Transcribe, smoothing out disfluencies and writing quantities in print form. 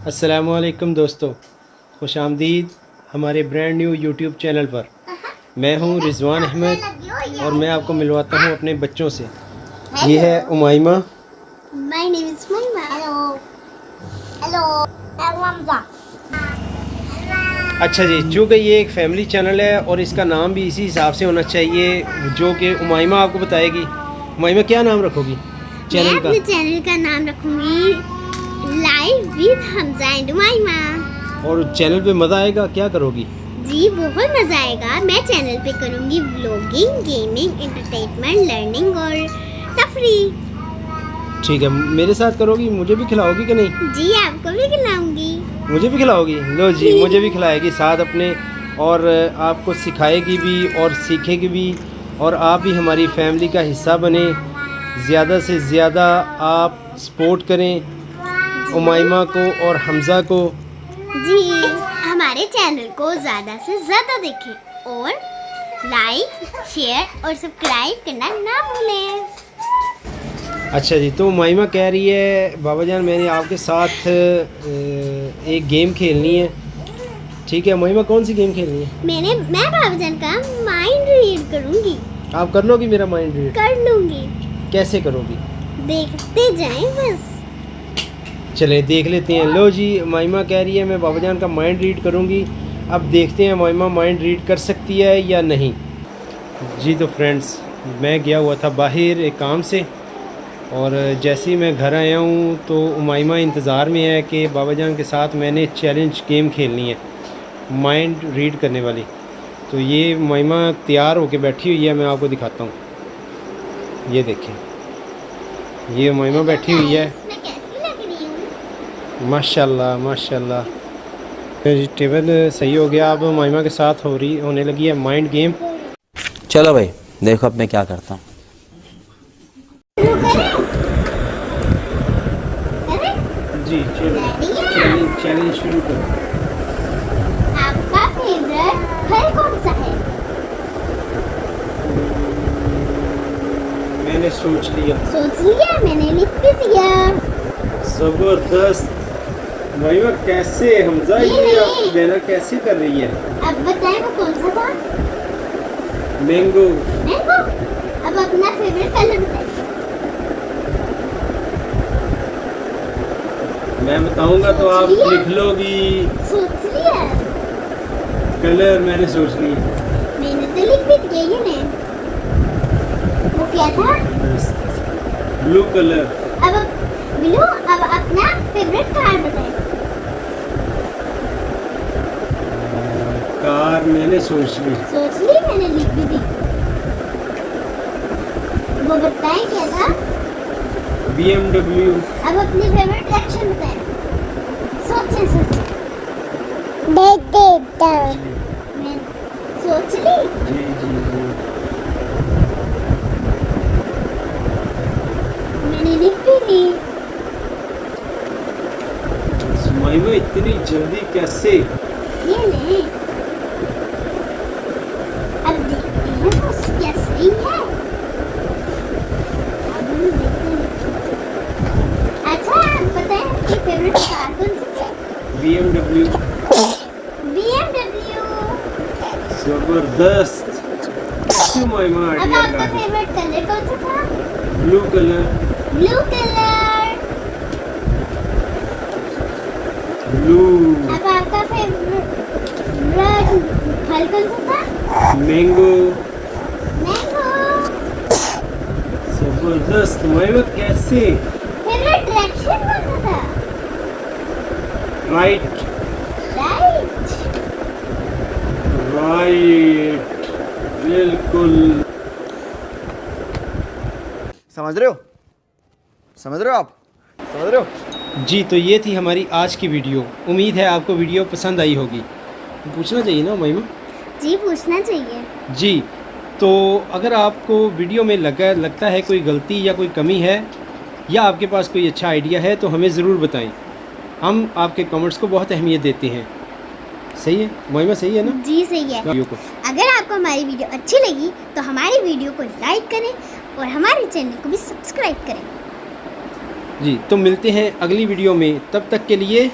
अस्सलामुअलैकुम दोस्तों, खुश आमदीद हमारे ब्रांड न्यू यूट्यूब चैनल पर। मैं हूं रिजवान अहमद और मैं आपको मिलवाता हूं अपने बच्चों से। ये है उमाइमा। My name is Maima. Hello. अच्छा जी, चूँकि ये एक फैमिली चैनल है और इसका नाम भी इसी हिसाब से होना चाहिए जो कि उमाइमा आपको बताएगी। उमाइमा क्या नाम रखोगी मैं चैनल का? अपने चैनल का नाम रखूंगी लाइव विद हमजा एंड उमाइमा। और चैनल पे मज़ा आएगा, क्या करोगी? जी बहुत मजा आएगा। मैं चैनल पे करूंगी व्लॉगिंग, गेमिंग, एंटरटेनमेंट, लर्निंग और तफरीह। ठीक है, मेरे साथ करोगी? मुझे भी खिलाओगी कि नहीं? जी आपको भी खिलाऊंगी। मुझे भी खिलाओगी? लो जी, मुझे भी खिलाएगी साथ अपने, और आपको सिखाएगी भी और सीखेगी भी, और आप भी हमारी फैमिली का हिस्सा बने। ज़्यादा से ज़्यादा आप सपोर्ट करें उमाइमा को और हमज़ा को। जी हमारे चैनल को ज़्यादा से ज़्यादा देखें और लाइक, शेयर और सब्सक्राइब करना ना भूलें। अच्छा जी, तो उमाइमा कह रही है बाबा जान मैंने आपके साथ एक गेम खेलनी है। ठीक है उमाइमा, कौन सी गेम खेलनी है? मैं बाबाजान का माइंड रीड करूंगी। आप कर लोगी मेरा माइंड रीड? कर लूंगी। कैसे करोगी? देखते जाएं बस। चले देख लेते हैं। लो जी, उमाइमा कह रही है मैं बाबा जान का माइंड रीड करूंगी। अब देखते हैं उमाइमा माइंड रीड कर सकती है या नहीं। जी तो फ्रेंड्स, मैं गया हुआ था बाहर एक काम से, और जैसे ही मैं घर आया हूँ तो उमाइमा इंतज़ार में है कि बाबा जान के साथ मैंने चैलेंज गेम खेलनी है माइंड रीड करने वाली। तो ये उमाइमा तैयार होके बैठी हुई है, मैं आपको दिखाता हूँ। ये देखें, ये उमाइमा बैठी हुई है। मैं कैसी लग रही हूँ? माशाल्लाह माशाल्लाह। वेजिटेबल सही हो गया। अब उमाइमा के साथ होने लगी है माइंड गेम। चलो भाई देखो अब मैं क्या करता हूँ। जी चैलेंज शुरू करो। आपका फेवरेट फल कौन सा है? मैंने सोच लिया। सोच लिया? मैंने लिख भी दिया। जबरदस्त। उमाइमा कैसे, हमजा ये आप मेहनत कैसे कर रही है? अब बताएं वो कौन सा था? मैंगो। मैंगो। अब अपना फेवरेट कलर बताइए। मैं बताऊंगा तो आप लिख लोगी। सोच लिया? कलर मैंने सोच लिया। मैंने तो लिख भी दिया ये ने। वो क्या था? Blue colour. अब बिलू, अब अपना फेवरेट कार बताएं। कार मैंने सोच ली। सोच ली? मैंने लिख भी दी। वो बताएं क्या था? BMW। अब अपनी फेवरेट एक्शन बताएं। सोचे मैं सोच ली। जी जी जी। मैंने लिख भी दी। उमाइमा इतनी जल्दी कैसे? ये ले। अब देखते हैं तो क्या सही है। अब हम देखते हैं। अच्छा आप बताएं आपकी फेवरेट कार कौन सी है? BMW। BMW। जबरदस्त। उमाइमा अब आइडिया आपका लगा दी। फेवरेट कलर कौन सा था? Blue colour. Blue colour. Blue. अब आपका फेवरेट फल कौन सा था? मैंगो। मैंगो। जबरदस्त। उमाइमा कैसे? फेवरेट डायरेक्शन कौन सा था? Right right. राइट, बिल्कुल। समझ रहे हो? समझ रहे हो आप? समझ रहे हो? जी तो ये थी हमारी आज की वीडियो। उम्मीद है आपको वीडियो पसंद आई होगी। पूछना चाहिए ना उमाइमा? जी पूछना चाहिए। जी तो अगर आपको वीडियो में लगता है कोई गलती या कोई कमी है, या आपके पास कोई अच्छा आइडिया है, तो हमें ज़रूर बताएं। हम आपके कमेंट्स को बहुत अहमियत देते हैं। सही है उमाइमा? सही है ना? जी सही है। वीडियो को अगर आपको हमारी वीडियो अच्छी लगी तो हमारी वीडियो को लाइक करें और हमारे चैनल को भी सब्सक्राइब करें। जी तो मिलते हैं अगली वीडियो में, तब तक के लिए